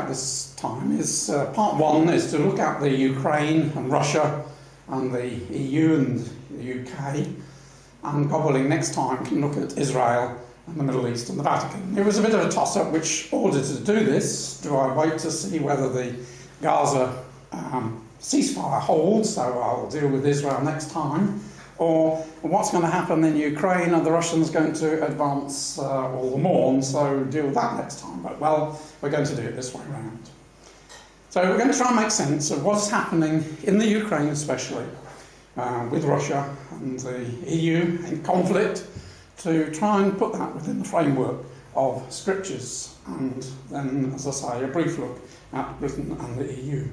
at this time is part one is to look at the Ukraine and Russia and the EU and the UK, and God willing next time we can look at Israel and the Middle East and the Vatican. It was a bit of a toss-up which order to do this. Do I wait to see whether the Gaza ceasefire holds, so I'll deal with Israel next time, or what's going to happen in Ukraine? Are the Russians going to advance all the more, and so deal with that next time? But, well, we're going to do it this way around. So we're going to try and make sense of what's happening in the Ukraine especially, with Russia and the EU in conflict, to try and put that within the framework of scriptures, and then, as I say, a brief look at Britain and the EU.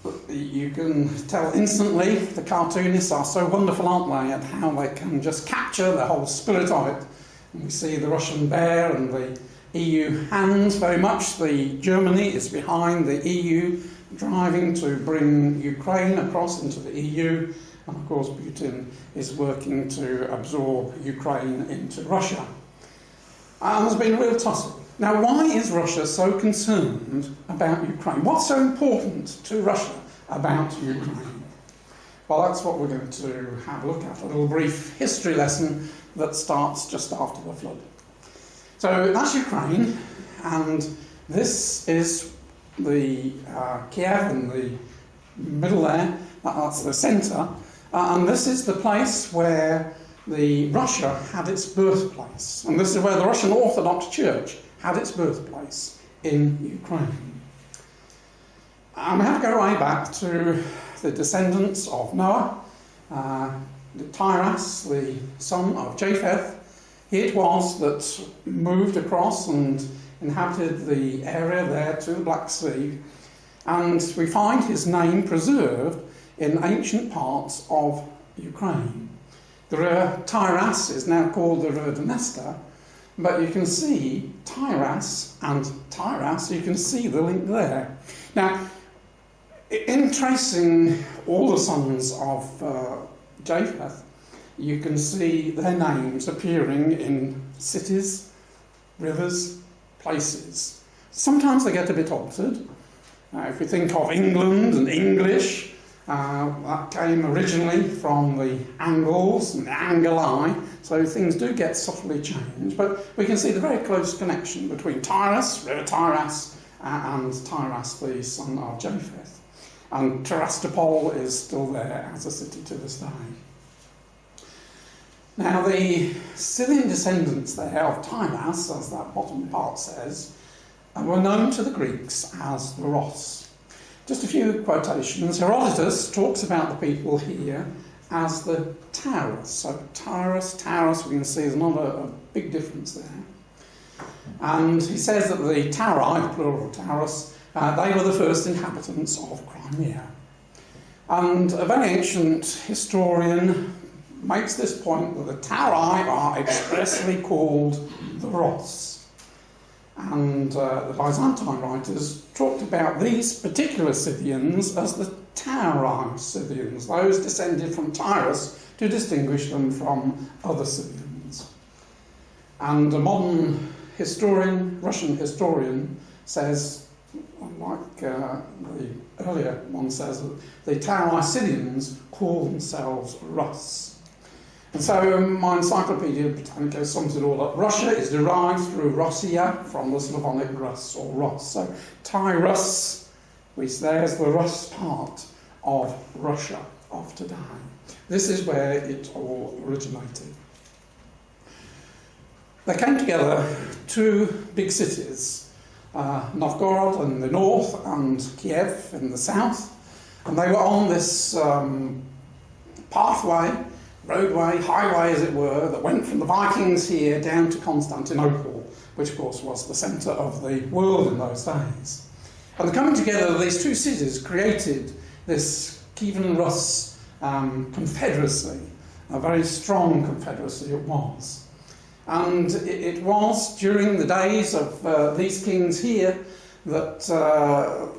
But you can tell instantly the cartoonists are so wonderful, aren't they, at how they can just capture the whole spirit of it. And we see the Russian bear and the EU hand very much. Germany is behind the EU, driving to bring Ukraine across into the EU. And of course Putin is working to absorb Ukraine into Russia. And there's been a real tussle. Now, why is Russia so concerned about Ukraine? What's so important to Russia about Ukraine? Well, that's what we're going to have a look at, a little brief history lesson that starts just after the flood. So that's Ukraine, and this is the Kiev in the middle there. That's the centre, and this is the place where Russia had its birthplace, and this is where the Russian Orthodox Church had its birthplace, in Ukraine. And we have to go right back to the descendants of Noah, Tyras, the son of Japheth. He it was that moved across and inhabited the area there to the Black Sea, and we find his name preserved in ancient parts of Ukraine. The river Tyras is now called the River Dnester, but you can see Tyras and Tyras, you can see the link there. Now, in tracing all the sons of Japheth, you can see their names appearing in cities, rivers, places. Sometimes they get a bit altered. If we think of England and English, that came originally from the Angles and the Angli, so things do get subtly changed. But we can see the very close connection between Tyras, River Tyras, and Tyras, the son of Japheth. And Terastopol is still there as a city to this day. Now, the Scythian descendants there of Tyras, as that bottom part says, were known to the Greeks as the Ross. Just a few quotations. Herodotus talks about the people here as the Taurus. So Taurus, we can see there's not a big difference there. And he says that the Tauri, the plural Taurus, they were the first inhabitants of Crimea. And a very ancient historian makes this point that the Tauri are expressly called the Ross. And the Byzantine writers talked about these particular Scythians as the Tauri Scythians, those descended from Tyrus to distinguish them from other Scythians. And a modern historian, Russian historian, says, like the earlier one says, that the Tauri Scythians call themselves Rus. And so my Encyclopedia Britannica sums it all up. Russia is derived through Rossia from the Slavonic Rus or Ross. So Tyrus, which there's the Rus part of Russia of today. This is where it all originated. They came together two big cities, Novgorod in the north and Kiev in the south, and they were on this pathway, roadway, highway as it were, that went from the Vikings here down to Constantinople, which of course was the centre of the world in those days. And the coming together of these two cities created this Kievan Rus confederacy, a very strong confederacy it was. And it was during the days of these kings here that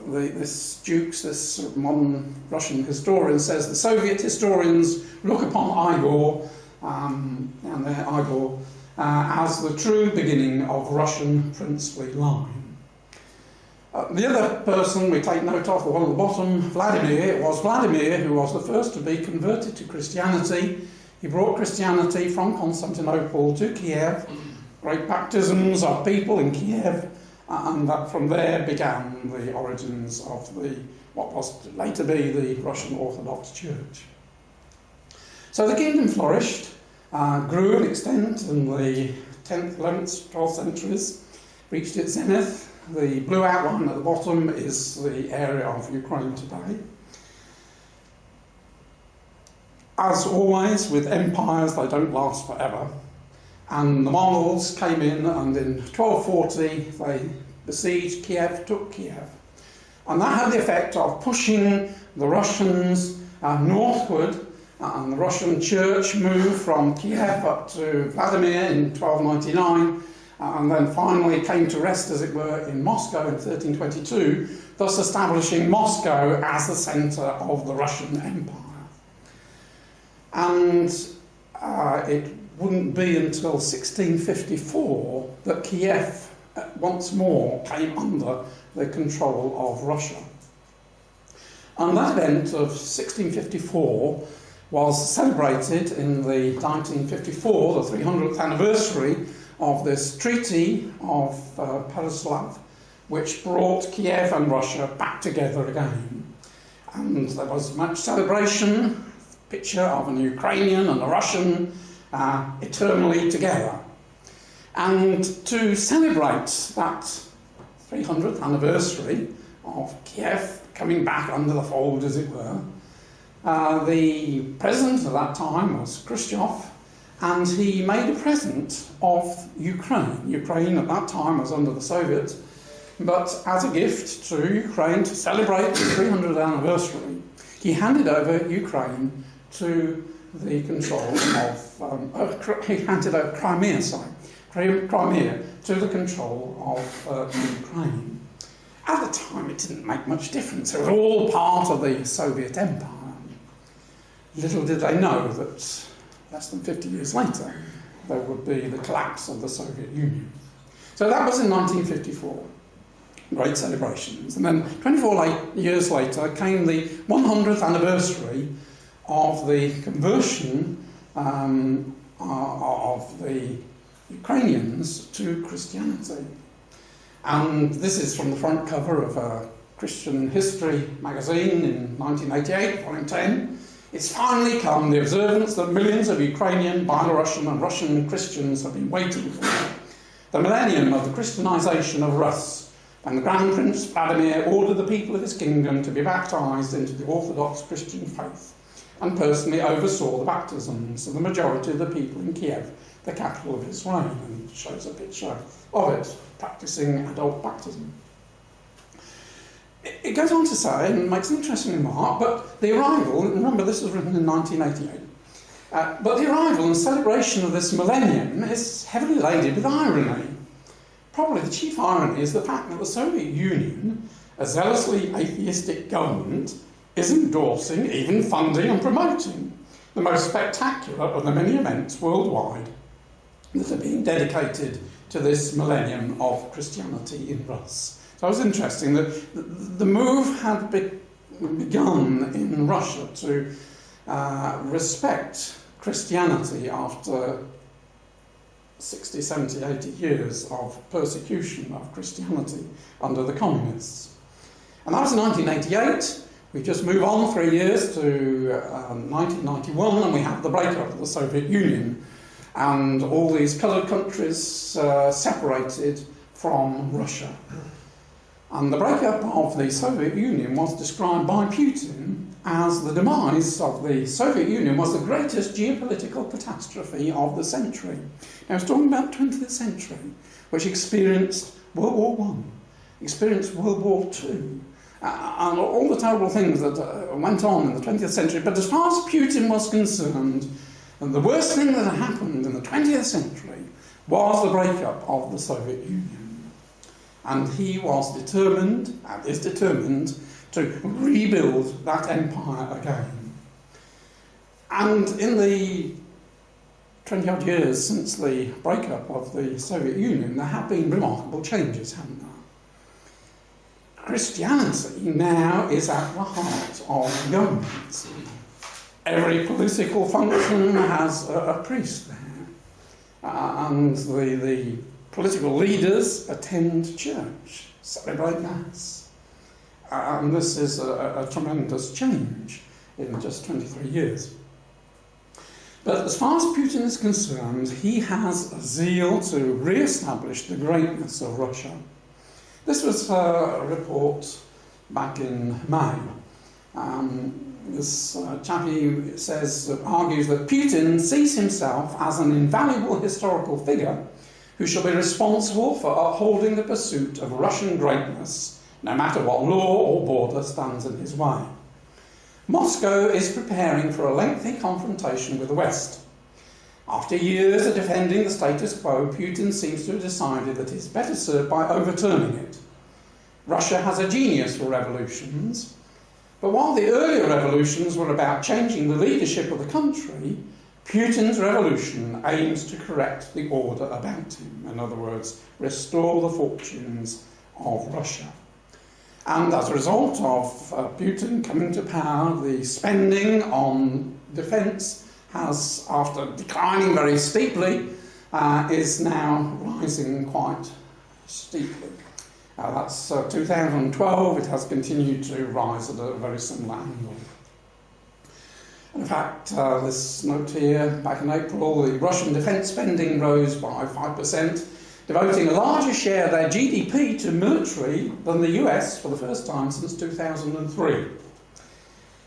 this Dukes, this modern Russian historian, says the Soviet historians look upon Igor and their Igor as the true beginning of Russian princely line. The other person we take note of, the one at the bottom, Vladimir. It was Vladimir who was the first to be converted to Christianity. He brought Christianity from Constantinople to Kiev, great baptisms of people in Kiev, and that from there began the origins of what was to later be the Russian Orthodox Church. So the kingdom flourished, grew in extent in the 10th, 11th, 12th centuries, reached its zenith. The blue outline at the bottom is the area of Ukraine today. As always, with empires, they don't last forever. And the Mongols came in, and in 1240 they besieged Kiev, took Kiev. And that had the effect of pushing the Russians northward, and the Russian church moved from Kiev up to Vladimir in 1299, and then finally came to rest, as it were, in Moscow in 1322, thus establishing Moscow as the centre of the Russian Empire. And it wouldn't be until 1654 that Kiev once more came under the control of Russia. And that event of 1654 was celebrated in the 1954, the 300th anniversary of this Treaty of Pearce, which brought Kiev and Russia back together again. And there was much celebration, picture of an Ukrainian and a Russian eternally together. And to celebrate that 300th anniversary of Kiev coming back under the fold, as it were, the president at that time was Khrushchev, and he made a present of Ukraine. Ukraine at that time was under the Soviets, but as a gift to Ukraine to celebrate the 300th anniversary, he handed over Ukraine to the control of, he handed over Crimea to the control of Ukraine. At the time, it didn't make much difference. It was all part of the Soviet Empire. Little did they know that less than 50 years later, there would be the collapse of the Soviet Union. So that was in 1954. Great celebrations. And then 24 years later came the 100th anniversary of the conversion of the Ukrainians to Christianity. And this is from the front cover of a Christian History magazine in 1988, volume 10. It's finally come, the observance that millions of Ukrainian, Belarusian and Russian Christians have been waiting for. The millennium of the Christianization of Rus, when the Grand Prince Vladimir ordered the people of his kingdom to be baptized into the Orthodox Christian faith, and personally oversaw the baptisms of the majority of the people in Kiev, the capital of his reign, and shows a picture of it, practicing adult baptism. It goes on to say, and makes an interesting remark, but the arrival, remember this was written in 1988, but the arrival and celebration of this millennium is heavily laden with irony. Probably the chief irony is the fact that the Soviet Union, a zealously atheistic government, is endorsing, even funding and promoting the most spectacular of the many events worldwide that are being dedicated to this millennium of Christianity in Rus. So it was interesting that the move had begun in Russia to respect Christianity after 60, 70, 80 years of persecution of Christianity under the communists. And that was in 1988. We just move on 3 years to 1991, and we have the breakup of the Soviet Union, and all these coloured countries separated from Russia. And the breakup of the Soviet Union was described by Putin as the demise of the Soviet Union was the greatest geopolitical catastrophe of the century. Now, he's talking about the 20th century, which experienced World War I, experienced World War II, and all the terrible things that went on in the 20th century. But as far as Putin was concerned, and the worst thing that had happened in the 20th century was the breakup of the Soviet Union. And he was determined, and is determined, to rebuild that empire again. And in the 20-odd years since the breakup of the Soviet Union, there have been remarkable changes, haven't there? Christianity now is at the heart of government. Every political function has a priest there, and the political leaders attend church, celebrate Mass. And this is a tremendous change in just 23 years. But as far as Putin is concerned, he has a zeal to re-establish the greatness of Russia. This was a report back in May. This chappie argues that Putin sees himself as an invaluable historical figure who shall be responsible for upholding the pursuit of Russian greatness, no matter what law or border stands in his way. Moscow is preparing for a lengthy confrontation with the West. After years of defending the status quo, Putin seems to have decided that he's better served by overturning it. Russia has a genius for revolutions, but while the earlier revolutions were about changing the leadership of the country, Putin's revolution aims to correct the order about him. In other words, restore the fortunes of Russia. And as a result of Putin coming to power, the spending on defence has, after declining very steeply, is now rising quite steeply. That's 2012, it has continued to rise at a very similar angle. In fact, this note here, back in April, the Russian defence spending rose by 5%, devoting a larger share of their GDP to military than the US for the first time since 2003,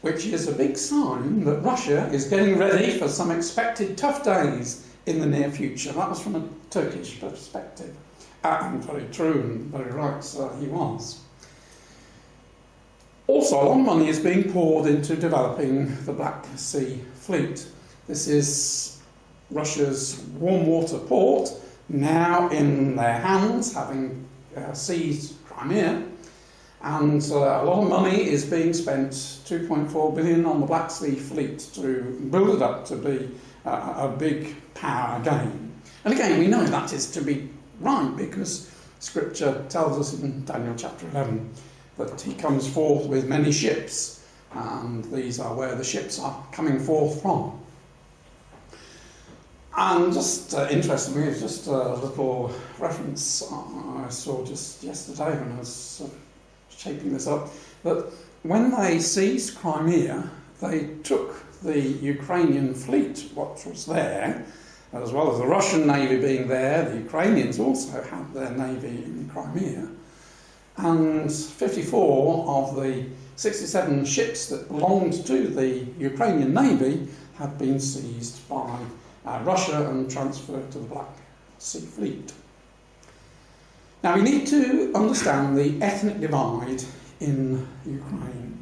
which is a big sign that Russia is getting ready for some expected tough days in the near future. That was from a Turkish perspective. And very true and very right he was. Also, a lot of money is being poured into developing the Black Sea Fleet. This is Russia's warm water port, now in their hands, having seized Crimea, and a lot of money is being spent, 2.4 billion on the Black Sea Fleet, to build it up to be a big power again. And again, we know that is to be right, because Scripture tells us in Daniel chapter 11 that he comes forth with many ships, and these are where the ships are coming forth from. And just interestingly, just a little reference I saw just yesterday when I was shaping this up, that when they seized Crimea, they took the Ukrainian fleet, what was there, as well as the Russian navy being there. The Ukrainians also had their navy in Crimea. And 54 of the 67 ships that belonged to the Ukrainian navy had been seized by Russia and transferred to the Black Sea Fleet. Now we need to understand the ethnic divide in Ukraine.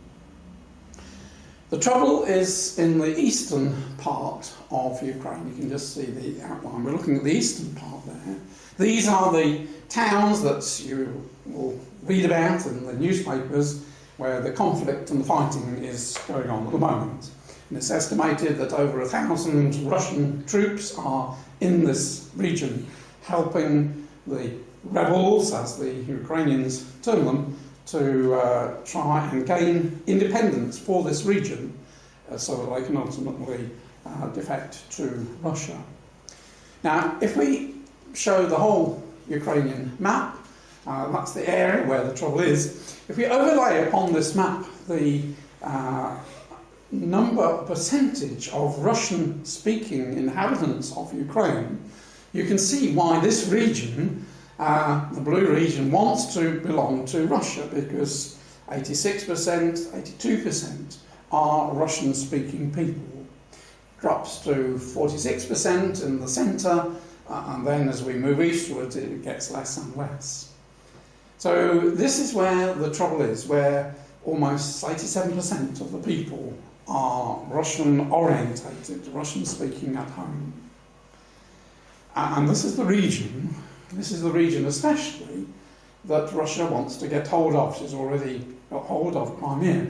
The trouble is in the eastern part of Ukraine. You can just see the outline. We're looking at the eastern part there. These are the towns that you will read about in the newspapers where the conflict and the fighting is going on at the moment. And it's estimated that over 1,000 Russian troops are in this region helping the rebels, as the Ukrainians term them, to try and gain independence for this region so that they can ultimately defect to Russia. Now, if we show the whole Ukrainian map, that's the area where the trouble is. If we overlay upon this map the percentage of Russian-speaking inhabitants of Ukraine, you can see why this region, the blue region, wants to belong to Russia, because 86%, 82% are Russian-speaking people. Drops to 46% in the centre, and then as we move eastwards it gets less and less. So this is where the trouble is, where almost 87% of the people are Russian-orientated, Russian-speaking at home. And this is the region especially that Russia wants to get hold of. She's already got hold of Crimea.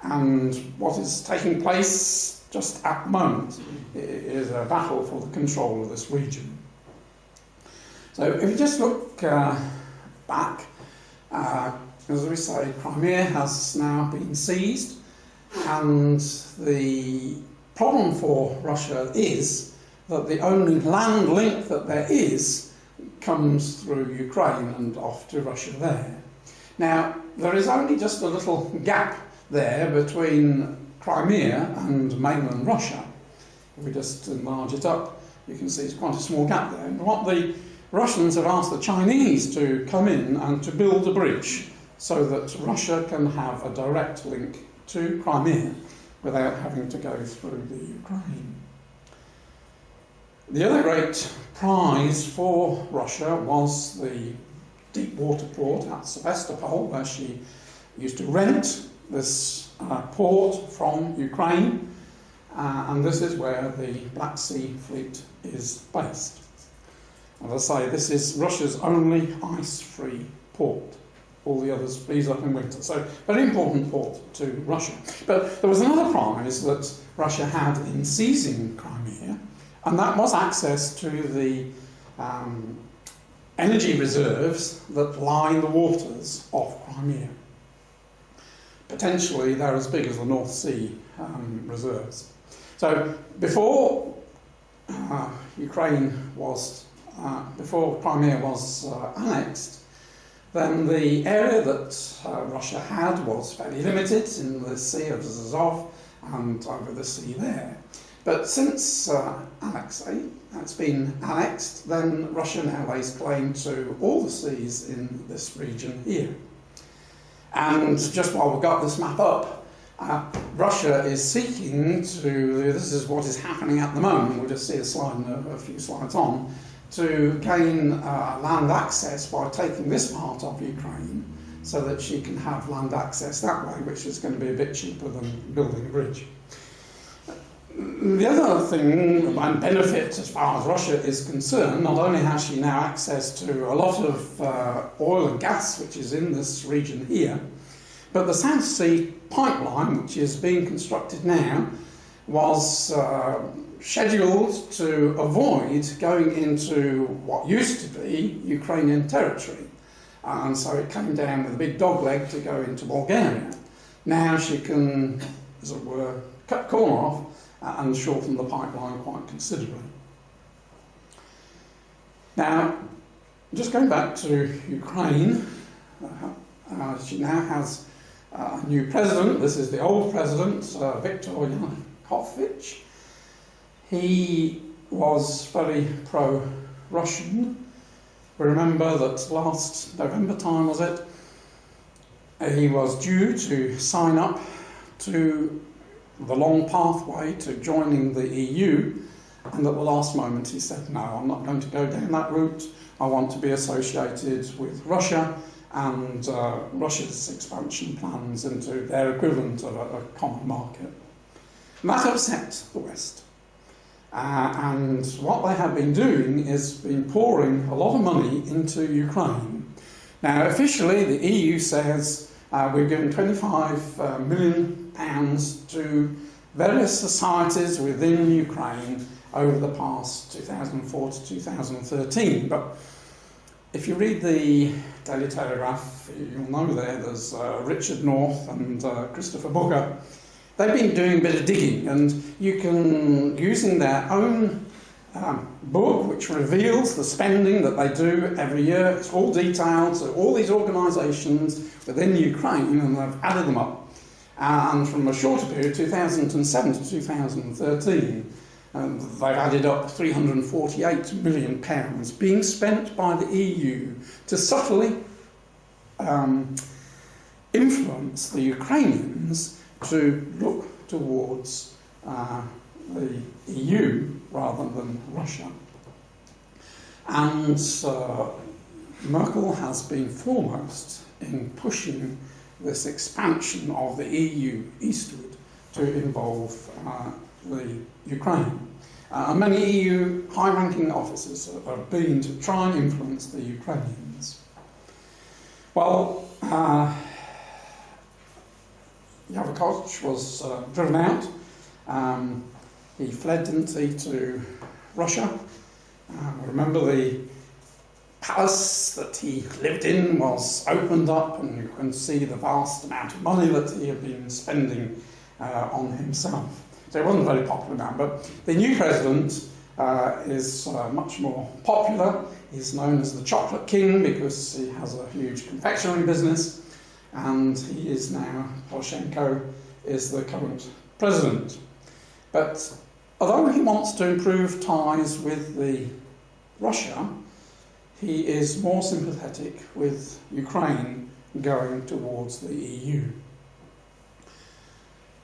And what is taking place just at the moment is a battle for the control of this region. So if you just look back, as we say, Crimea has now been seized, and the problem for Russia is that the only land link that there is comes through Ukraine and off to Russia there. Now, there is only just a little gap there between Crimea and mainland Russia. If we just enlarge it up, you can see it's quite a small gap there. And what the Russians have asked the Chinese to come in and to build a bridge so that Russia can have a direct link to Crimea without having to go through the Ukraine. The other great prize for Russia was the deep water port at Sevastopol, where she used to rent this port from Ukraine, and this is where the Black Sea Fleet is based. As I say, this is Russia's only ice-free port. All the others freeze up in winter. So, very important port to Russia. But there was another prize that Russia had in seizing Crimea, and that was access to the energy reserves that line the waters of Crimea. Potentially, they're as big as the North Sea reserves. So, before before Crimea was annexed, then the area that Russia had was fairly limited in the Sea of Azov and over the sea there. But since it's been annexed, then Russia now lays claim to all the seas in this region here. And just while we've got this map up, Russia is seeking to, this is what is happening at the moment, we'll just see a slide and a few slides on, to gain land access by taking this part of Ukraine so that she can have land access that way, which is going to be a bit cheaper than building a bridge. The other thing and benefit as far as Russia is concerned, not only has she now access to a lot of oil and gas which is in this region here, but the South Sea pipeline, which is being constructed now, was scheduled to avoid going into what used to be Ukrainian territory. And so it came down with a big dogleg to go into Bulgaria. Now she can, as it were, cut the corner off and shorten the pipeline quite considerably. Now, just going back to Ukraine, she now has a new president. This is the old president, Viktor Yanukovych. He was very pro-Russian. We remember that last November time, was it? He was due to sign up to the long pathway to joining the EU, and at the last moment he said, no, I'm not going to go down that route. I want to be associated with Russia and Russia's expansion plans into their equivalent of a common market. And that upset the West. And what they have been doing is been pouring a lot of money into Ukraine. Now, officially, the EU says we've given £25 million to various societies within Ukraine over the past 2004 to 2013. But if you read the Daily Telegraph, you'll know there's Richard North and Christopher Booker. They've been doing a bit of digging, and you can, using their own book, which reveals the spending that they do every year, it's all detailed, so all these organisations within Ukraine, and they've added them up. And from a shorter period, 2007 to 2013, they've added up £348 million being spent by the EU to subtly influence the Ukrainians to look towards the EU rather than Russia. And Merkel has been foremost in pushing this expansion of the EU eastward to involve the Ukraine. Many EU high-ranking officers have been to try and influence the Ukrainians. Well, Yanukovych was driven out. He fled, didn't he, to Russia. Remember, the palace that he lived in was opened up, and you can see the vast amount of money that he had been spending on himself. So he wasn't a very popular man, but the new president is much more popular. He's known as the Chocolate King because he has a huge confectionery business, and he is now, Poroshenko is the current president. But although he wants to improve ties with Russia, he is more sympathetic with Ukraine going towards the EU.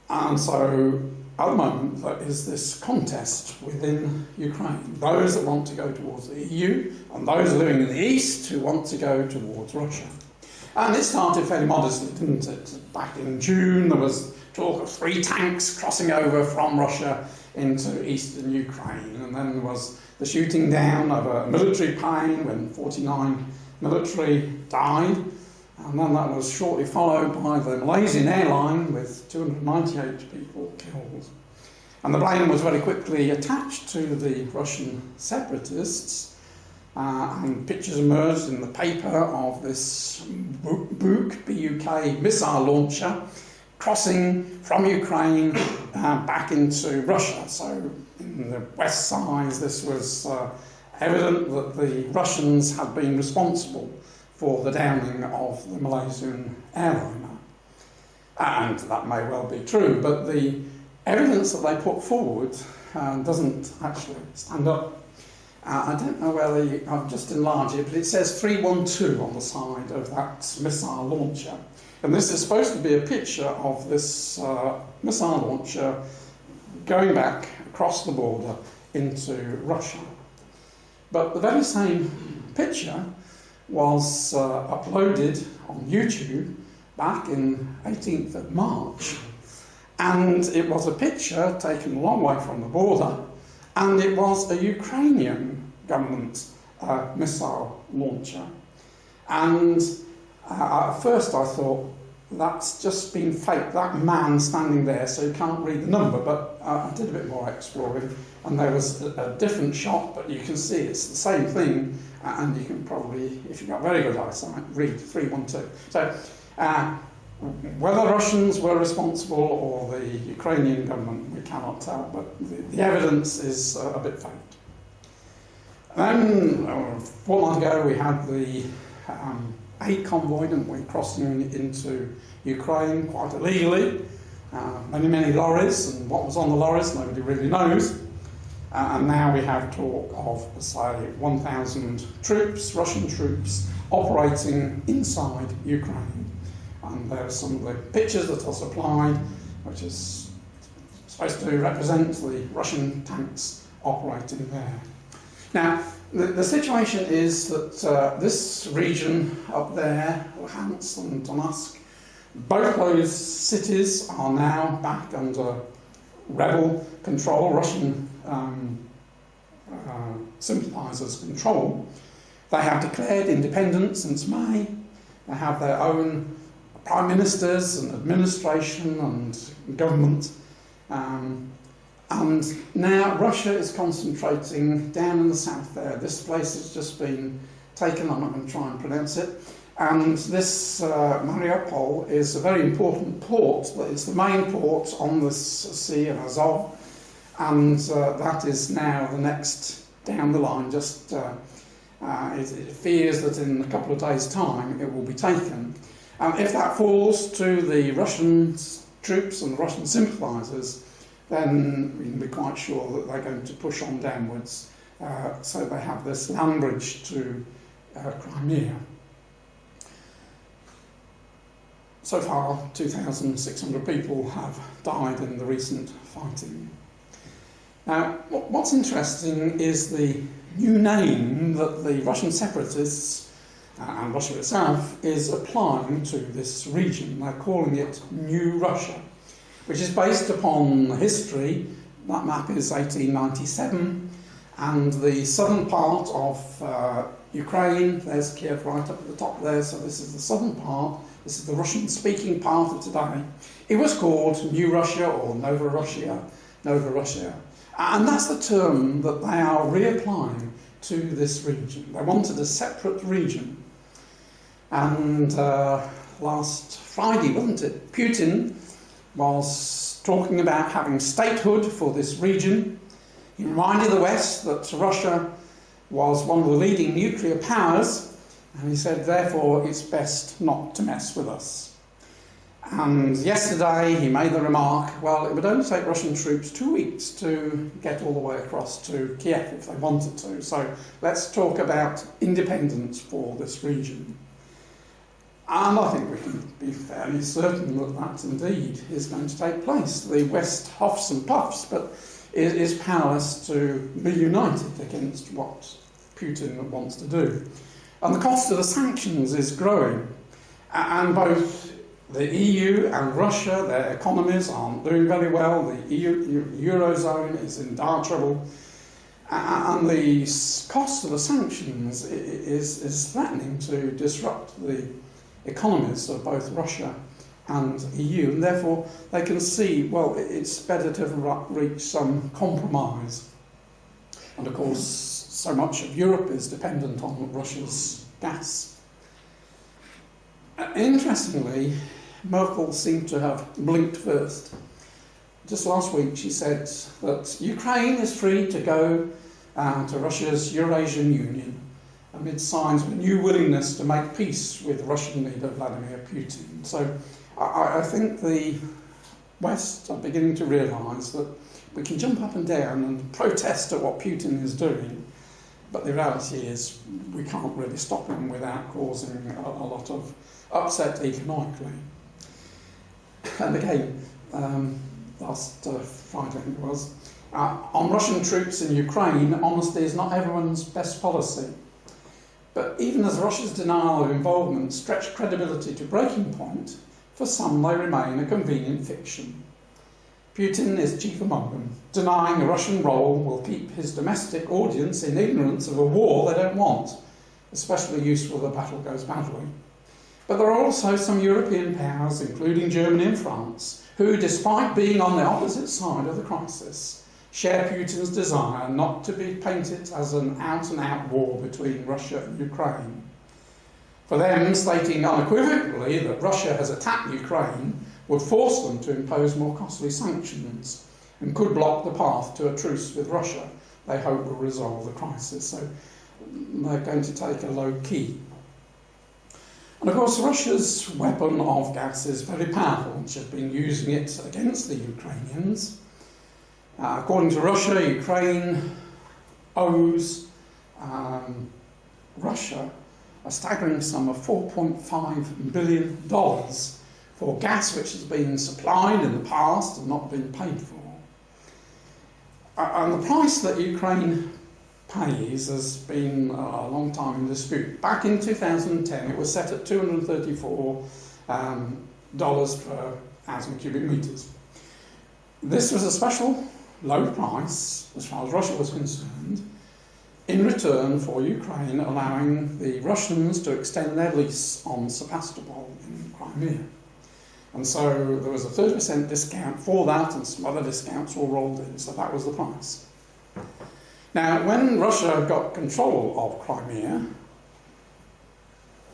And so at the moment there is this contest within Ukraine. Those that want to go towards the EU and those living in the east who want to go towards Russia. And it started fairly modestly, didn't it? Back in June there was talk of 3 tanks crossing over from Russia into eastern Ukraine, and then there was the shooting down of a military plane when 49 military died, and then that was shortly followed by the Malaysian airline with 298 people killed. And the blame was very quickly attached to the Russian separatists, and pictures emerged in the paper of this BUK missile launcher crossing from Ukraine back into Russia. So in the west side, this was evident that the Russians had been responsible for the downing of the Malaysian airliner. And that may well be true, but the evidence that they put forward doesn't actually stand up. I don't know whether I've just enlarged it, but it says 312 on the side of that missile launcher. And this is supposed to be a picture of this missile launcher going back across the border into Russia. But the very same picture was uploaded on YouTube back in 18th of March. And it was a picture taken a long way from the border, and it was a Ukrainian government missile launcher. And at first I thought, that's just been faked, that man standing there, so you can't read the number, but I did a bit more exploring, and there was a different shot, but you can see it's the same thing, and you can probably, if you've got very good eyesight, read 312. So, whether Russians were responsible or the Ukrainian government, we cannot tell, but the evidence is a bit faint. Then, a fortnight ago, we had the aid convoy, didn't we, crossing into Ukraine quite illegally. Many lorries, and what was on the lorries, nobody really knows. And now we have talk of, say, 1,000 troops, Russian troops, operating inside Ukraine. And there are some of the pictures that are supplied, which is supposed to represent the Russian tanks operating there. Now, the situation is that this region up there, Luhansk and Donetsk, both those cities are now back under rebel control, Russian sympathisers' control. They have declared independence since May. They have their own prime ministers and administration and government. And now Russia is concentrating down in the south there. This place has just been taken, I'm not going to try and pronounce it. And this Mariupol is a very important port. It's the main port on this Sea of Azov. And that is now the next down the line. Just it fears that in a couple of days' time it will be taken. And if that falls to the Russian troops and the Russian sympathisers, then we can be quite sure that they're going to push on downwards. So they have this land bridge to Crimea. So far, 2,600 people have died in the recent fighting. Now, what's interesting is the new name that the Russian separatists and Russia itself is applying to this region. They're calling it New Russia, which is based upon history. That map is 1897, and the southern part of Ukraine, there's Kiev right up at the top there, so this is the southern part, this is the Russian-speaking part of today. It was called New Russia or Nova Russia, and that's the term that they are reapplying to this region. They wanted a separate region. And last Friday, wasn't it, Putin was talking about having statehood for this region. He reminded the West that Russia was one of the leading nuclear powers, and he said, therefore, it's best not to mess with us. And yesterday he made the remark, well, it would only take Russian troops 2 weeks to get all the way across to Kiev if they wanted to. So let's talk about independence for this region. And I think we can be fairly certain that that indeed is going to take place. The West huffs and puffs, but is powerless to be united against what Putin wants to do. And the cost of the sanctions is growing. And both the EU and Russia, their economies aren't doing very well. The Eurozone is in dire trouble. And the cost of the sanctions is threatening to disrupt the economies of both Russia and EU. And therefore, they can see, well, it's better to reach some compromise. And of course, so much of Europe is dependent on Russia's gas. Interestingly, Merkel seemed to have blinked first. Just last week she said that Ukraine is free to go to Russia's Eurasian Union amid signs of a new willingness to make peace with Russian leader Vladimir Putin. So I think the West are beginning to realise that we can jump up and down and protest at what Putin is doing, but the reality is we can't really stop him without causing a lot of upset economically. And again, last Friday I think it was, on Russian troops in Ukraine, honesty is not everyone's best policy. But even as Russia's denial of involvement stretched credibility to breaking point, for some they remain a convenient fiction. Putin is chief among them. Denying a Russian role will keep his domestic audience in ignorance of a war they don't want, especially useful if the battle goes badly. But there are also some European powers, including Germany and France, who, despite being on the opposite side of the crisis, share Putin's desire not to be painted as an out-and-out war between Russia and Ukraine. For them, stating unequivocally that Russia has attacked Ukraine would force them to impose more costly sanctions and could block the path to a truce with Russia they hope will resolve the crisis. So they're going to take a low key. And of course, Russia's weapon of gas is very powerful, which has been using it against the Ukrainians. According to Russia, Ukraine owes Russia a staggering sum of $4.5 billion for gas which has been supplied in the past and not been paid for. And the price that Ukraine pays has been a long time in dispute. Back in 2010 it was set at $234 per 1,000 cubic metres. This was a special low price, as far as Russia was concerned, in return for Ukraine allowing the Russians to extend their lease on Sebastopol in Crimea. And so there was a 30% discount for that, and some other discounts all rolled in, so that was the price. Now, when Russia got control of Crimea,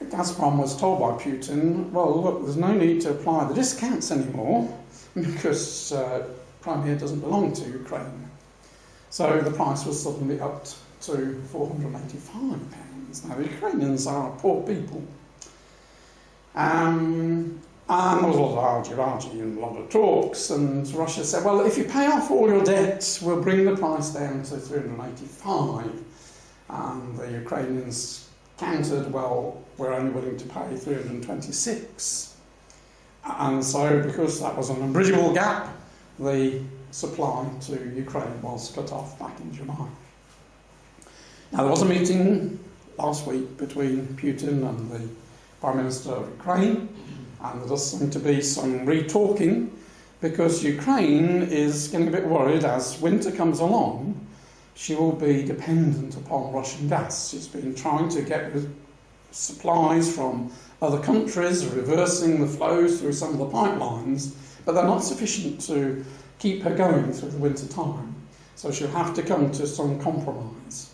Gazprom was told by Putin, well, look, there's no need to apply the discounts anymore because Crimea doesn't belong to Ukraine. So the price was suddenly upped to £485. Now, the Ukrainians are poor people. And there was a lot of argy-bargy and a lot of talks, and Russia said, well, if you pay off all your debts, we'll bring the price down to $385. And the Ukrainians countered, well, we're only willing to pay $326. And so, because that was an unbridgeable gap, the supply to Ukraine was cut off back in July. Now, there was a meeting last week between Putin and the Prime Minister of Ukraine, and there does seem to be some re-talking, because Ukraine is getting a bit worried as winter comes along. She will be dependent upon Russian gas. She's been trying to get supplies from other countries, reversing the flows through some of the pipelines, but they're not sufficient to keep her going through the winter time. So she'll have to come to some compromise.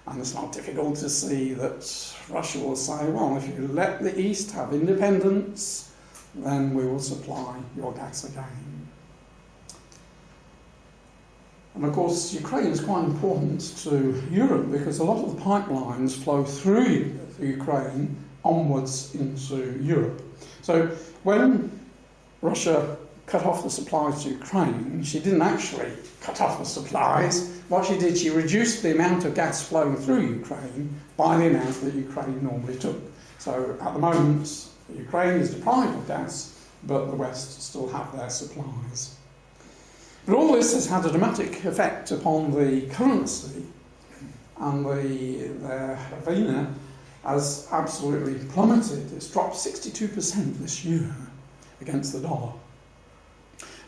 And it's not difficult to see that Russia will say, well, if you let the East have independence, then we will supply your gas again. And of course, Ukraine is quite important to Europe because a lot of the pipelines flow through Ukraine onwards into Europe. So when Russia cut off the supplies to Ukraine, she didn't actually cut off the supplies. What she did, she reduced the amount of gas flowing through Ukraine by the amount that Ukraine normally took. So at the moment, Ukraine is deprived of gas, but the West still have their supplies. But all this has had a dramatic effect upon the currency, and the hryvnia has absolutely plummeted. It's dropped 62% this year against the dollar.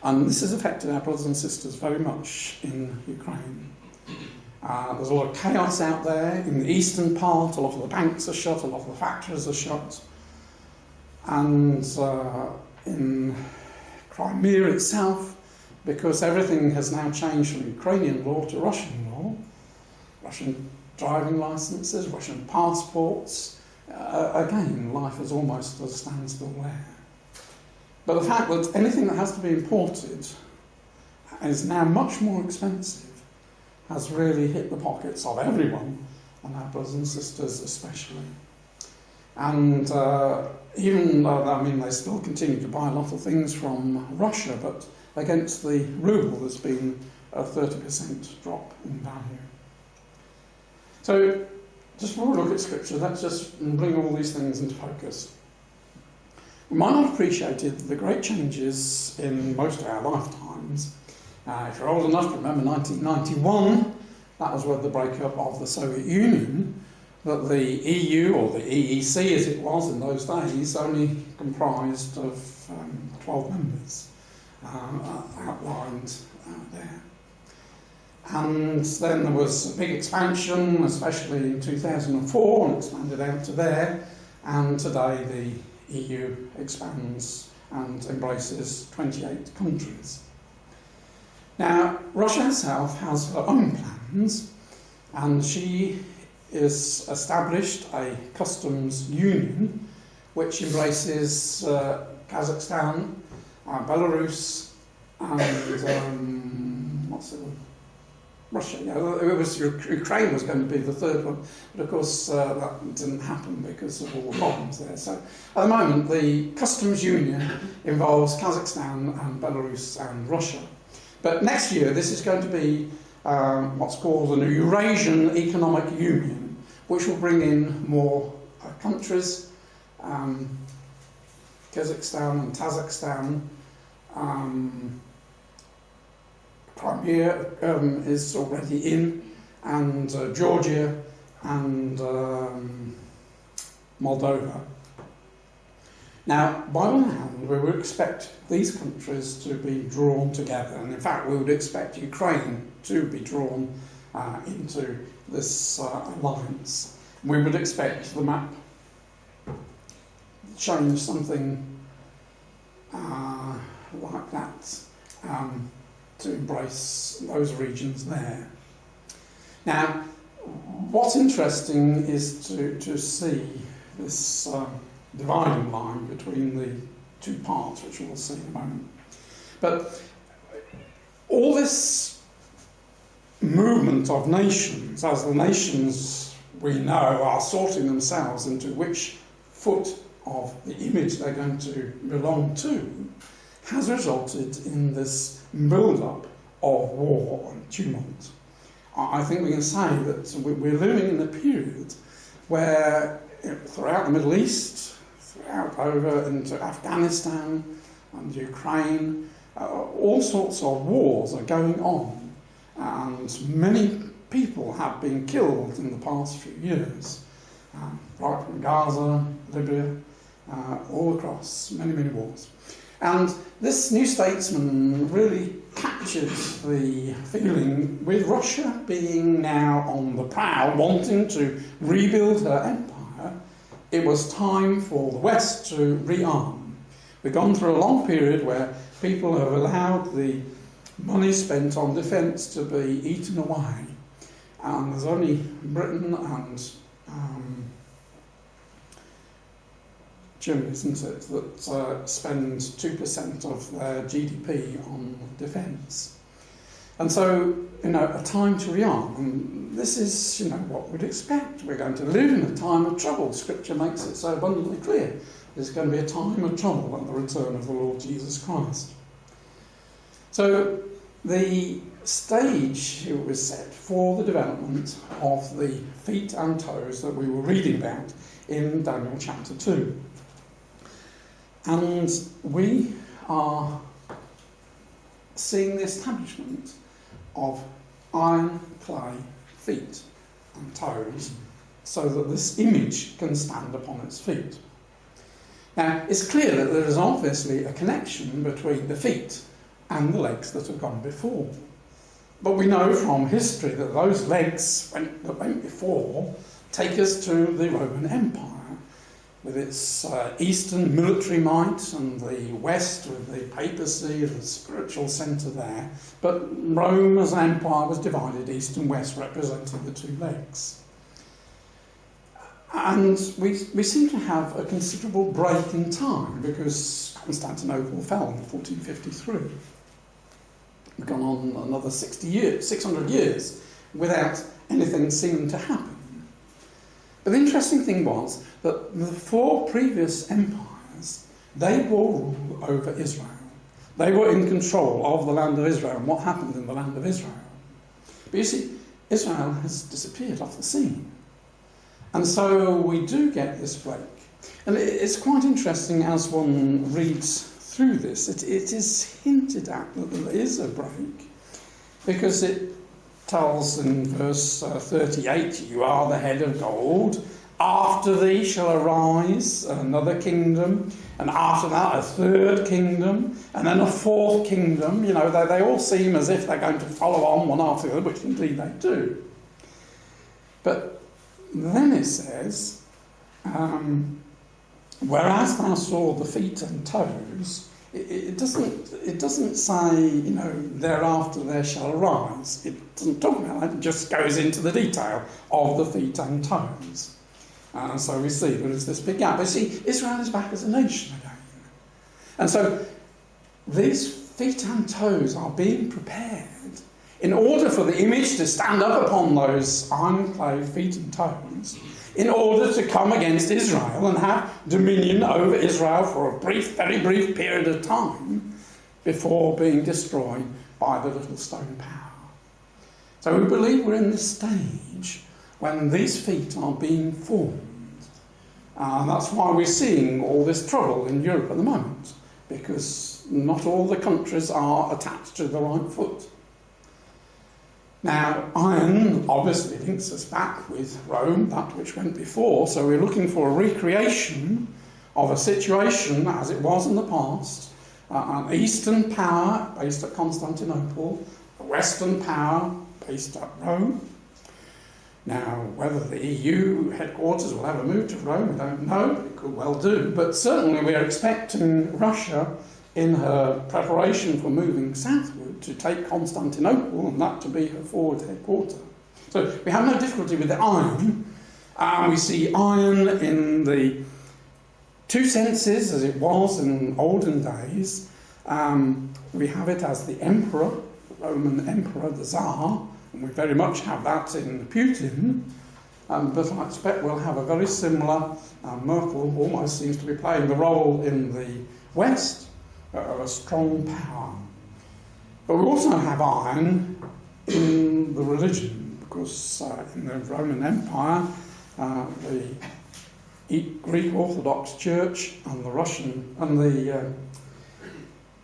And this has affected our brothers and sisters very much in Ukraine. There's a lot of chaos out there in the eastern part. A lot of the banks are shut, a lot of the factories are shut. And in Crimea itself, because everything has now changed from Ukrainian law to Russian law, Russian driving licenses, Russian passports, again, life is almost at a standstill there. But the fact that anything that has to be imported is now much more expensive has really hit the pockets of everyone, and our brothers and sisters especially. And even though, I mean, they still continue to buy a lot of things from Russia, but against the ruble there's been a 30% drop in value. So just before we look at Scripture, let's just bring all these things into focus. We might not have appreciated the great changes in most of our lifetimes. If you're old enough to remember 1991, that was with the breakup of the Soviet Union, but the EU, or the EEC as it was in those days, only comprised of 12 members outlined there. And then there was a big expansion, especially in 2004, and expanded out to there, and today the EU expands and embraces 28 countries. Now, Russia herself has her own plans, and she has established a customs union which embraces Kazakhstan, Belarus, and Russia. Yeah, it was Ukraine was going to be the third one, but of course that didn't happen because of all the problems there. So at the moment, the customs union involves Kazakhstan and Belarus and Russia. But next year, this is going to be what's called an Eurasian Economic Union, which will bring in more countries. Kazakhstan and Kazakhstan. Crimea is already in, and Georgia and Moldova. Now, by one hand, we would expect these countries to be drawn together, and in fact, we would expect Ukraine to be drawn into this alliance. We would expect the map showing something like that. To embrace those regions there. Now, what's interesting is to see this dividing line between the two parts, which we'll see in a moment. But all this movement of nations, as the nations we know are sorting themselves into which foot of the image they're going to belong to, has resulted in this build-up of war and tumult. I think we can say that we're living in a period where throughout the Middle East, throughout over into Afghanistan and Ukraine, all sorts of wars are going on, and many people have been killed in the past few years, right from Gaza, Libya, all across, many, many wars. And this New Statesman really captures the feeling, with Russia being now on the prowl, wanting to rebuild her empire, it was time for the West to rearm. We've gone through a long period where people have allowed the money spent on defence to be eaten away. and there's only Britain and Germany, isn't it, that spend 2% of their GDP on defence. And so, a time to rearm. And this is, what we'd expect. We're going to live in a time of trouble. Scripture makes it so abundantly clear. There's going to be a time of trouble at the return of the Lord Jesus Christ. So, the stage, it was set for the development of the feet and toes that we were reading about in Daniel chapter 2. And we are seeing the establishment of iron clay feet and toes so that this image can stand upon its feet. Now, it's clear that there is obviously a connection between the feet and the legs that have gone before. But we know from history that those legs that went before take us to the Roman Empire, with its eastern military might and the west with the papacy, the spiritual centre there. But Rome as an empire was divided east and west, representing the two legs. And we seem to have a considerable break in time, because Constantinople fell in 1453. We've gone on another 600 years without anything seeming to happen. But the interesting thing was that the four previous empires, they bore rule over Israel. They were in control of the land of Israel and what happened in the land of Israel. But you see, Israel has disappeared off the scene. And so we do get this break. And it's quite interesting as one reads through this. It is hinted at that there is a break, because it tells in verse 38, "You are the head of gold. After thee shall arise another kingdom, and after that a third kingdom, and then a fourth kingdom." They all seem as if they're going to follow on one after the other, which indeed they do. But then it says, whereas thou saw the feet and toes, it doesn't say, thereafter there shall arise. It doesn't talk about that. It just goes into the detail of the feet and toes. And so we see there is this big gap. But see, Israel is back as a nation again. And so these feet and toes are being prepared in order for the image to stand up upon those iron clay feet and toes, in order to come against Israel and have dominion over Israel for a very brief period of time before being destroyed by the little stone power. So we believe we're in this stage when these feet are being formed. And that's why we're seeing all this trouble in Europe at the moment, because not all the countries are attached to the right foot. Now, iron obviously links us back with Rome, that which went before, so we're looking for a recreation of a situation as it was in the past, an eastern power based at Constantinople, a western power based at Rome. Now, whether the EU headquarters will ever move to Rome, we don't know, but it could well do. But certainly we are expecting Russia, in her preparation for moving southward, to take Constantinople, and that to be her forward headquarter. So we have no difficulty with the iron. We see iron in the two senses, as it was in olden days. We have it as the emperor, the Roman emperor, the Tsar, and we very much have that in Putin. But I expect we'll have a very similar, Merkel almost seems to be playing the role in the West, of a strong power. But we also have iron in the religion, because in the Roman Empire, the Greek Orthodox Church and the Russian and the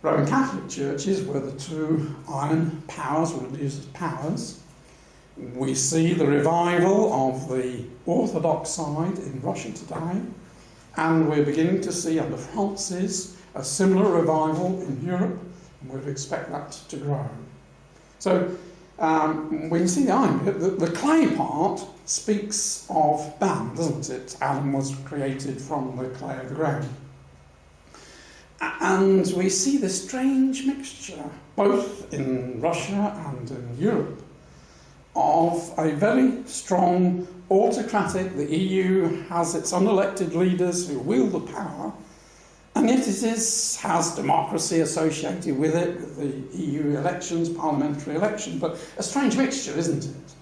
Roman Catholic churches were the two iron powers, religious powers. We see the revival of the Orthodox side in Russia today, and we're beginning to see under Francis a similar revival in Europe, and we'd expect that to grow. So we can see the iron. The clay part speaks of man, doesn't it? Adam was created from the clay of the ground. And we see this strange mixture, both in Russia and in Europe, of a very strong autocratic, the EU has its unelected leaders who wield the power, and yet has democracy associated with it, with the EU elections, parliamentary election, but a strange mixture, isn't it?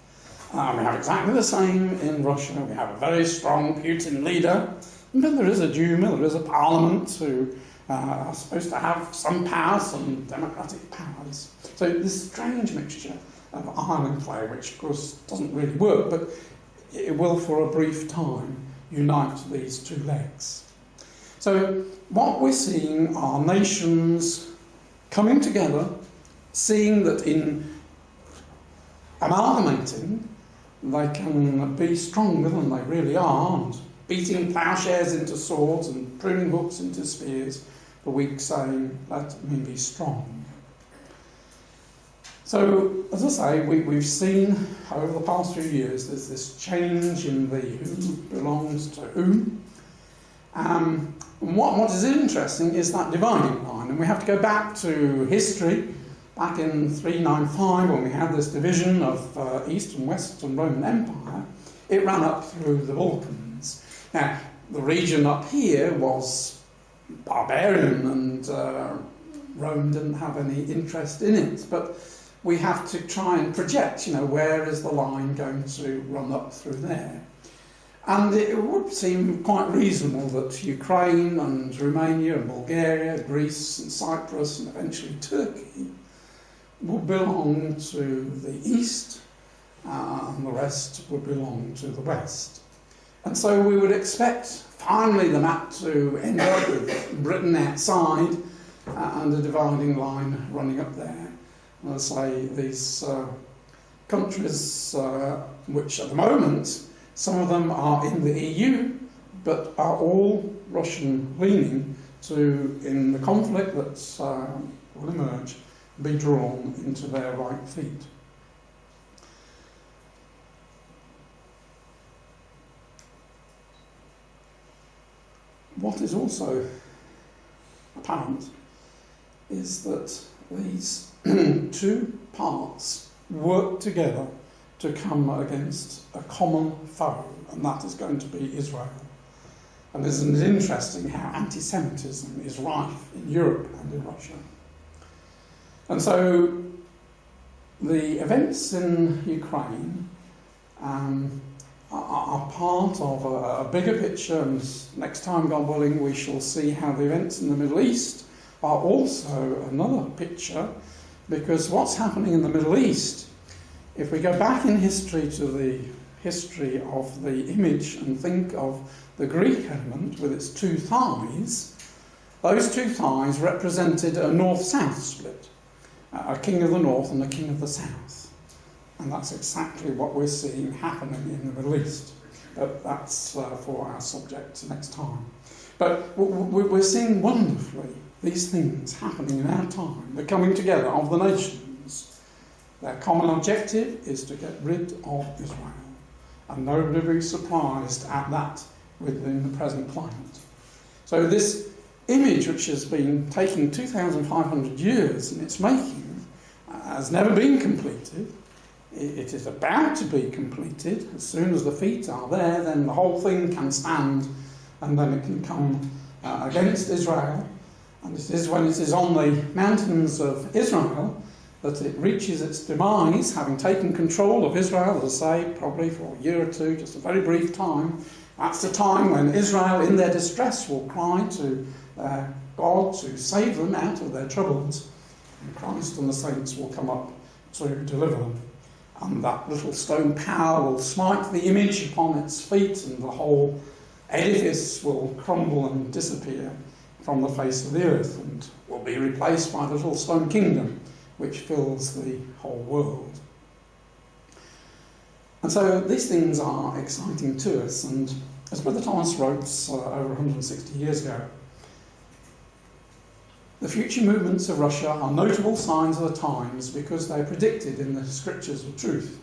We have exactly the same in Russia. We have a very strong Putin leader, but there is a Duma, there is a parliament who are supposed to have some power, some democratic powers. So this strange mixture of iron and clay, which of course doesn't really work, but it will for a brief time unite these two legs. So what we're seeing are nations coming together, seeing that in amalgamating they can be stronger than they really are, and beating ploughshares into swords and pruning hooks into spears, the weak saying, let me be strong. So, as I say, we've seen over the past few years there's this change in the who belongs to whom. What is interesting is that dividing line, and we have to go back to history, back in 395 when we had this division of East and West and Roman Empire. It ran up through the Balkans. Now, the region up here was barbarian and Rome didn't have any interest in it, but we have to try and project, where is the line going to run up through there? And it would seem quite reasonable that Ukraine and Romania and Bulgaria, Greece and Cyprus and eventually Turkey would belong to the east and the rest would belong to the west. And so we would expect finally the map to end up with Britain outside and a dividing line running up there. And as I say, these countries, which at the moment, some of them are in the EU, but are all Russian-leaning to, in the conflict that will emerge, be drawn into their right feet. What is also apparent is that these two parts work together to come against a common foe, and that is going to be Israel. And isn't it interesting how anti-Semitism is rife in Europe and in Russia? And so the events in Ukraine are part of a bigger picture, and next time, God willing, we shall see how the events in the Middle East are also another picture, because what's happening in the Middle East, if we go back in history to the history of the image and think of the Greek element with its two thighs, those two thighs represented a north-south split, a king of the north and a king of the south. And that's exactly what we're seeing happening in the Middle East. But that's for our subject next time. But we're seeing wonderfully these things happening in our time, the coming together of the nations. Their common objective is to get rid of Israel. And nobody will be surprised at that within the present climate. So this image, which has been taking 2,500 years in its making, has never been completed. It is about to be completed. As soon as the feet are there, then the whole thing can stand, and then it can come against Israel. And it is when it is on the mountains of Israel that it reaches its demise, having taken control of Israel, as I say, probably for a year or two, just a very brief time. That's the time when Israel, in their distress, will cry to God to save them out of their troubles. And Christ and the saints will come up to deliver them. And that little stone tower will smite the image upon its feet, and the whole edifice will crumble and disappear from the face of the earth, and will be replaced by the little stone kingdom which fills the whole world. And so these things are exciting to us, and as Brother Thomas wrote over 160 years ago, the future movements of Russia are notable signs of the times because they are predicted in the scriptures of truth.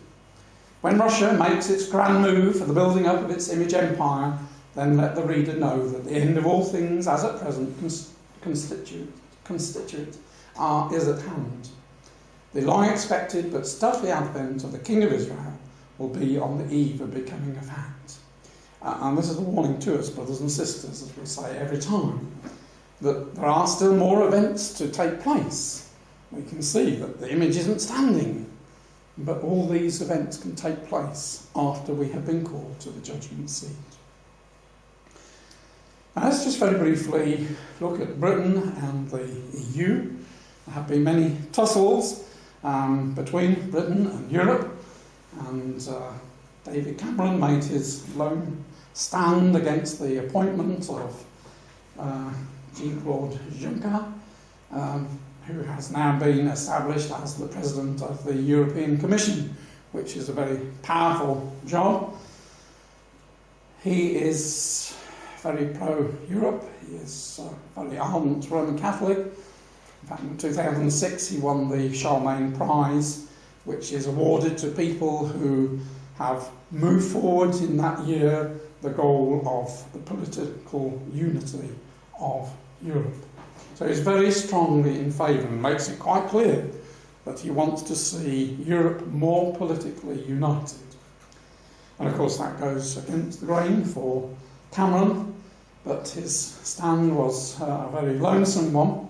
When Russia makes its grand move for the building up of its image empire, then let the reader know that the end of all things as at present constitute is at hand. The long expected but stealthy advent of the King of Israel will be on the eve of becoming a fact. And this is a warning to us, brothers and sisters, as we say every time, that there are still more events to take place. We can see that the image isn't standing, but all these events can take place after we have been called to the judgment seat. Now, let's just very briefly look at Britain and the EU. There have been many tussles between Britain and Europe, and David Cameron made his lone stand against the appointment of Jean-Claude Juncker, who has now been established as the President of the European Commission, which is a very powerful job. He is very pro-Europe. He is a very ardent Roman Catholic. In fact, in 2006 he won the Charlemagne Prize, which is awarded to people who have moved forward in that year the goal of the political unity of Europe. So he's very strongly in favour and makes it quite clear that he wants to see Europe more politically united. And of course that goes against the grain for Cameron, but his stand was a very lonesome one.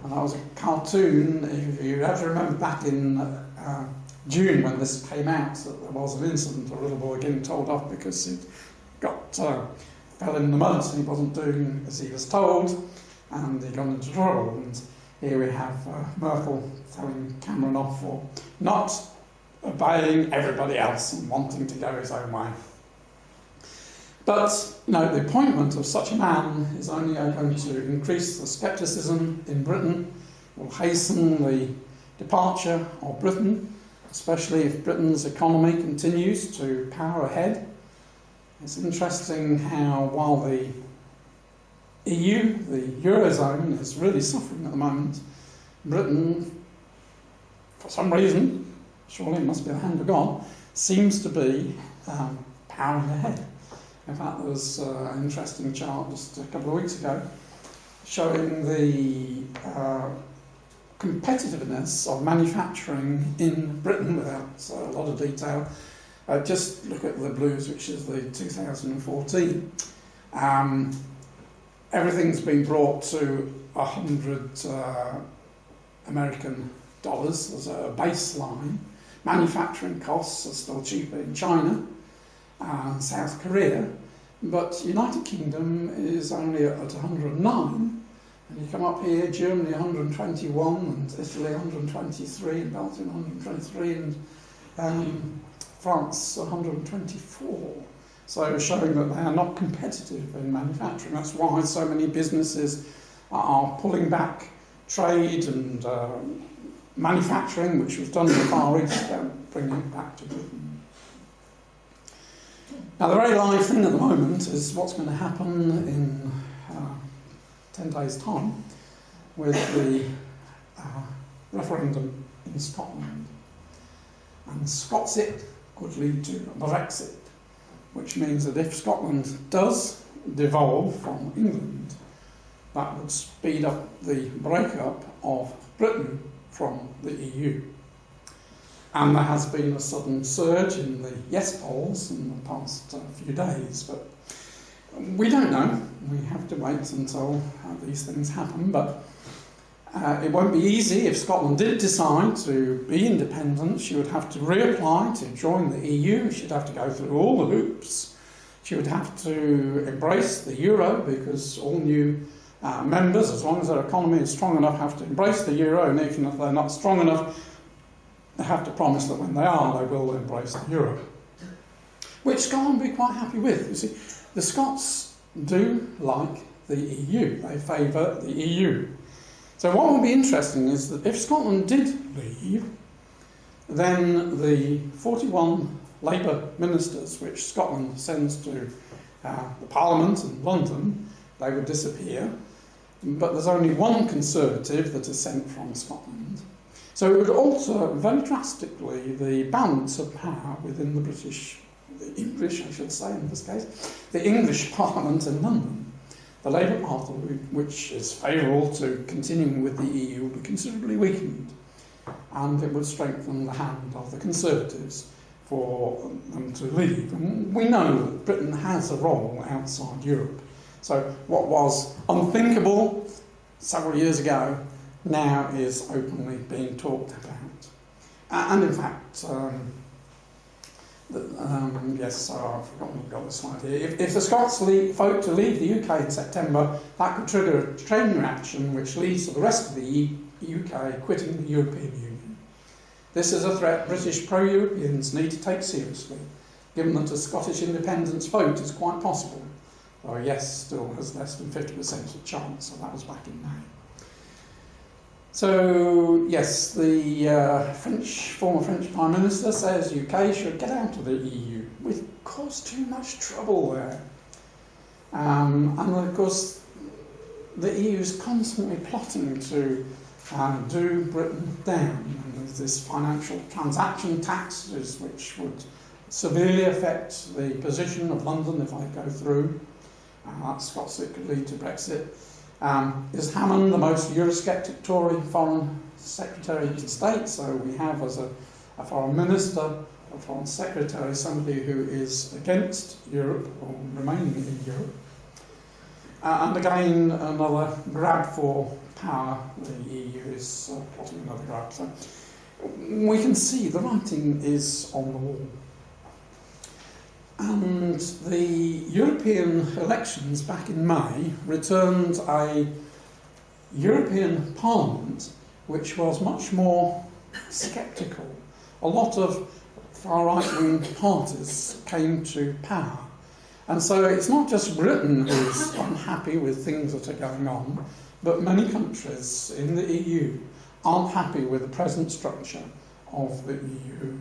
And that was a cartoon. If you have to remember back in June when this came out, that there was an incident, a little boy getting told off because he fell in the mud and he wasn't doing as he was told, and he got into trouble. And here we have Merkel telling Cameron off for not obeying everybody else and wanting to go his own way. But the appointment of such a man is only going to increase the scepticism in Britain, will hasten the departure of Britain, especially if Britain's economy continues to power ahead. It's interesting how while the EU, the Eurozone, is really suffering at the moment, Britain, for some reason, surely it must be the hand of God, seems to be powering ahead. In fact, there was an interesting chart just a couple of weeks ago showing the competitiveness of manufacturing in Britain without a lot of detail. Just look at the blues, which is the 2014. Everything's been brought to 100 American dollars as a baseline. Manufacturing costs are still cheaper in China and South Korea, but United Kingdom is only at 109, and you come up here, Germany 121, and Italy 123, and Belgium 123, and France 124. So showing that they are not competitive in manufacturing. That's why so many businesses are pulling back trade and manufacturing, which was done in the Far East, bringing it back to Britain. Now, the very live thing at the moment is what's going to happen in 10 days' time with the referendum in Scotland. And Scots-it could lead to Brexit, which means that if Scotland does devolve from England, that would speed up the breakup of Britain from the EU. And there has been a sudden surge in the yes polls in the past few days, but we don't know. We have to wait until these things happen, but it won't be easy. If Scotland did decide to be independent, she would have to reapply to join the EU. She'd have to go through all the hoops. She would have to embrace the euro, because all new members, as long as their economy is strong enough, have to embrace the euro, and even if they're not strong enough, they have to promise that when they are, they will embrace the euro. Which Scotland will be quite happy with. You see, the Scots do like the EU. They favour the EU. So what will be interesting is that if Scotland did leave, then the 41 Labour ministers which Scotland sends to the Parliament in London, they would disappear. But there's only one Conservative that is sent from Scotland. So it would alter very drastically the balance of power within the English, I should say in this case, the English Parliament in London. The Labour Party, which is favourable to continuing with the EU, will be considerably weakened. and it would strengthen the hand of the Conservatives for them to leave. And we know that Britain has a role outside Europe. So what was unthinkable several years ago now is openly being talked about. And in fact, yes, so I've got this slide here. If the Scots vote to leave the UK in September, that could trigger a chain reaction which leads to the rest of the UK quitting the European Union. This is a threat British pro-Europeans need to take seriously, given that a Scottish independence vote is quite possible. Though yes, still has less than 50% chance, so that was back in May. So, yes, the former French Prime Minister says UK should get out of the EU. We've caused too much trouble there. And of course, the EU is constantly plotting to do Britain down. And there's this financial transaction taxes which would severely affect the position of London if I go through. That's got it could lead to Brexit. Is Hammond the most Eurosceptic Tory Foreign Secretary of State? So we have as a Foreign Minister, a Foreign Secretary, somebody who is against Europe or remaining in Europe. And again, another grab for power. The EU is plotting another grab. So we can see the writing is on the wall. And the European elections back in May returned a European Parliament which was much more sceptical. A lot of far right-wing parties came to power. And so it's not just Britain who's unhappy with things that are going on, but many countries in the EU aren't happy with the present structure of the EU.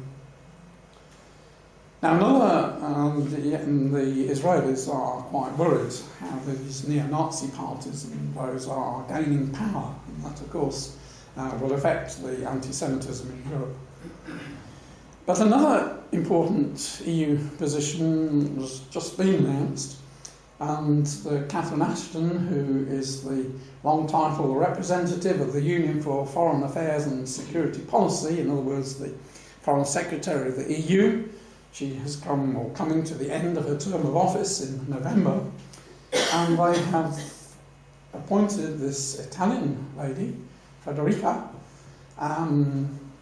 Now, the Israelis are quite worried how these neo-Nazi parties and those are gaining power, and that, of course, will affect the anti-Semitism in Europe. But another important EU position was just been announced, and Catherine Ashton, who is the long title representative of the Union for Foreign Affairs and Security Policy, in other words, the Foreign Secretary of the EU, she has coming to the end of her term of office in November, and they have appointed this Italian lady, Federica,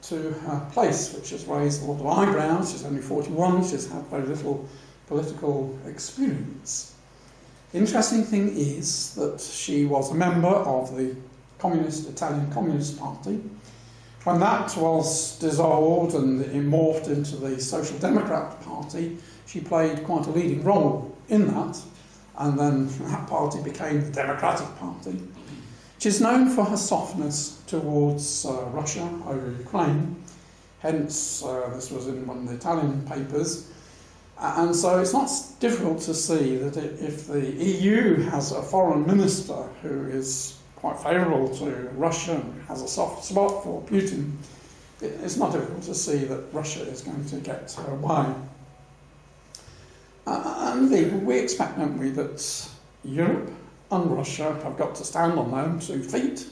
to her place, which has raised a lot of eyebrows. She's only 41, she's had very little political experience. Interesting thing is that she was a member of the Italian Communist Party. When that was dissolved and it morphed into the Social Democrat Party, she played quite a leading role in that, and then that party became the Democratic Party. She's known for her softness towards Russia over Ukraine, hence this was in one of the Italian papers, and so it's not difficult to see that if the EU has a foreign minister who is quite favourable to Russia and has a soft spot for Putin, it's not difficult to see that Russia is going to get her way. And indeed, we expect, don't we, that Europe and Russia have got to stand on their own 2 feet,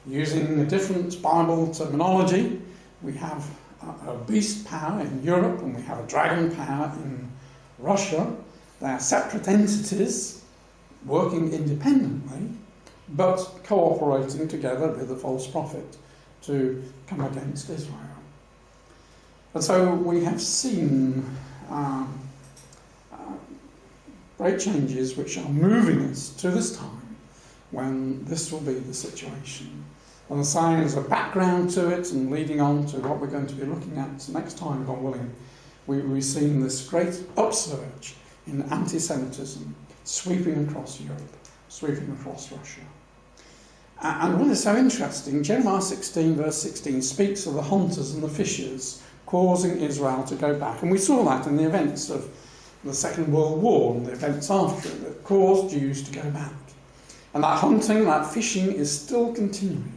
using a different Bible terminology. We have a beast power in Europe and we have a dragon power in Russia. They are separate entities working independently, but cooperating together with the false prophet to come against Israel. And so we have seen great changes which are moving us to this time when this will be the situation. And the signs of background to it and leading on to what we're going to be looking at next time, God willing, we've seen this great upsurge in anti-Semitism sweeping across Europe, sweeping across Russia. And what is so interesting, Jeremiah 16 verse 16 speaks of the hunters and the fishers causing Israel to go back. And we saw that in the events of the Second World War and the events after it that caused Jews to go back. And that hunting, that fishing is still continuing.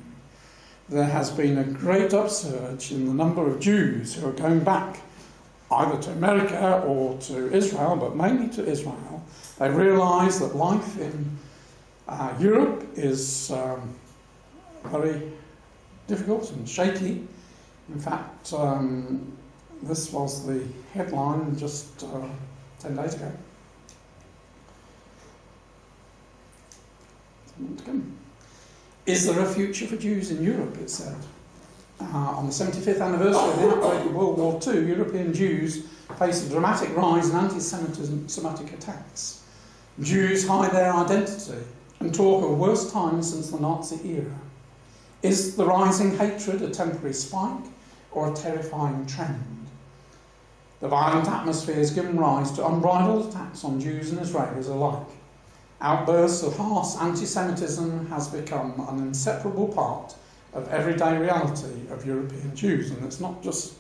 There has been a great upsurge in the number of Jews who are going back either to America or to Israel, but mainly to Israel. They realise that life in Europe is very difficult and shaky. In fact, this was the headline just 10 days ago. Is there a future for Jews in Europe, it said. On the 75th anniversary of the outbreak of World War II, European Jews face a dramatic rise in anti-Semitic attacks. Jews hide their identity and talk of worst times since the Nazi era. Is the rising hatred a temporary spike or a terrifying trend? The violent atmosphere has given rise to unbridled attacks on Jews and Israelis alike. Outbursts of harsh anti-Semitism has become an inseparable part of everyday reality of European Jews, and it's not just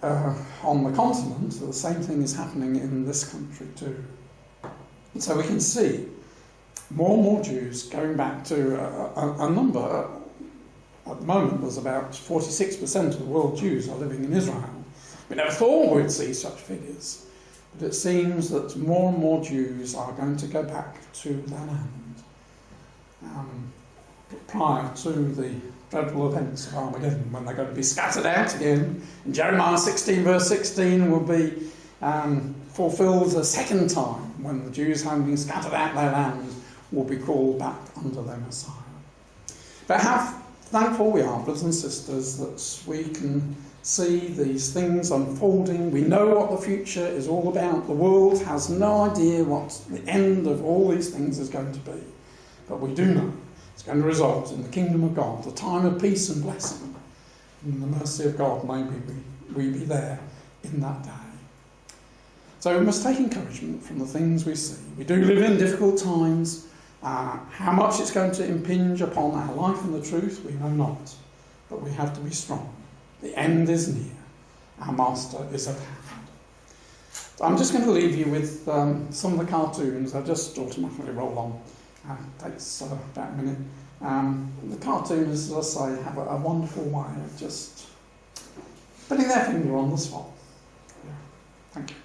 on the continent. The same thing is happening in this country too. And so we can see more and more Jews going back to a number. At the moment, there's about 46% of the world Jews are living in Israel. We never thought we'd see such figures, but it seems that more and more Jews are going to go back to their land. Prior to the dreadful events of Armageddon, when they're going to be scattered out again, and Jeremiah 16 verse 16 will be fulfilled a second time, when the Jews, having been scattered out their land, will be called back under their Messiah. But how thankful we are, brothers and sisters, that we can see these things unfolding. We know what the future is all about. The world has no idea what the end of all these things is going to be. But we do know it's going to result in the kingdom of God, the time of peace and blessing. In the mercy of God, may we be there in that day. So we must take encouragement from the things we see. We do live in difficult times. How much it's going to impinge upon our life and the truth, we know not. But we have to be strong. The end is near. Our Master is at hand. So I'm just going to leave you with some of the cartoons. They'll just automatically roll on. It takes about a minute. The cartoons, as I say, have a wonderful way of just putting their finger on the spot. Yeah. Thank you.